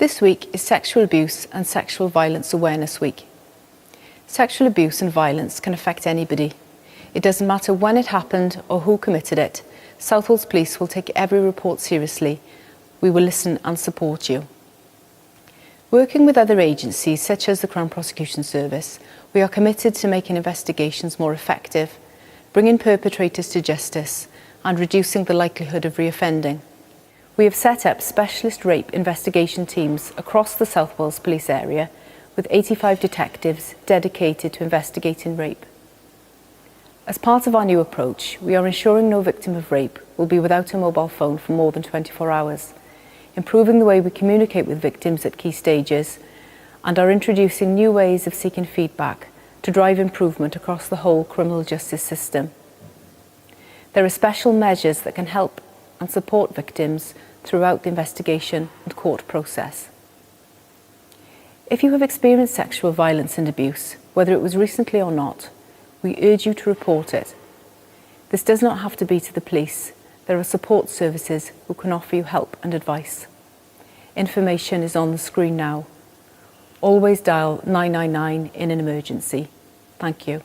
This week is Sexual Abuse and Sexual Violence Awareness Week. Sexual abuse and violence can affect anybody. It doesn't matter when it happened or who committed it. South Wales Police will take every report seriously. We will listen and support you. Working with other agencies such as the Crown Prosecution Service, we are committed to making investigations more effective, bringing perpetrators to justice and reducing the likelihood of reoffending. We have set up specialist rape investigation teams across the South Wales Police area with 85 detectives dedicated to investigating rape. As part of our new approach, we are ensuring no victim of rape will be without a mobile phone for more than 24 hours, improving the way we communicate with victims at key stages, and are introducing new ways of seeking feedback to drive improvement across the whole criminal justice system. There are special measures that can help and support victims throughout the investigation and court process. If you have experienced sexual violence and abuse, whether it was recently or not, we urge you to report it. This does not have to be to the police. There are support services who can offer you help and advice. Information is on the screen now. Always dial 999 in an emergency. Thank you.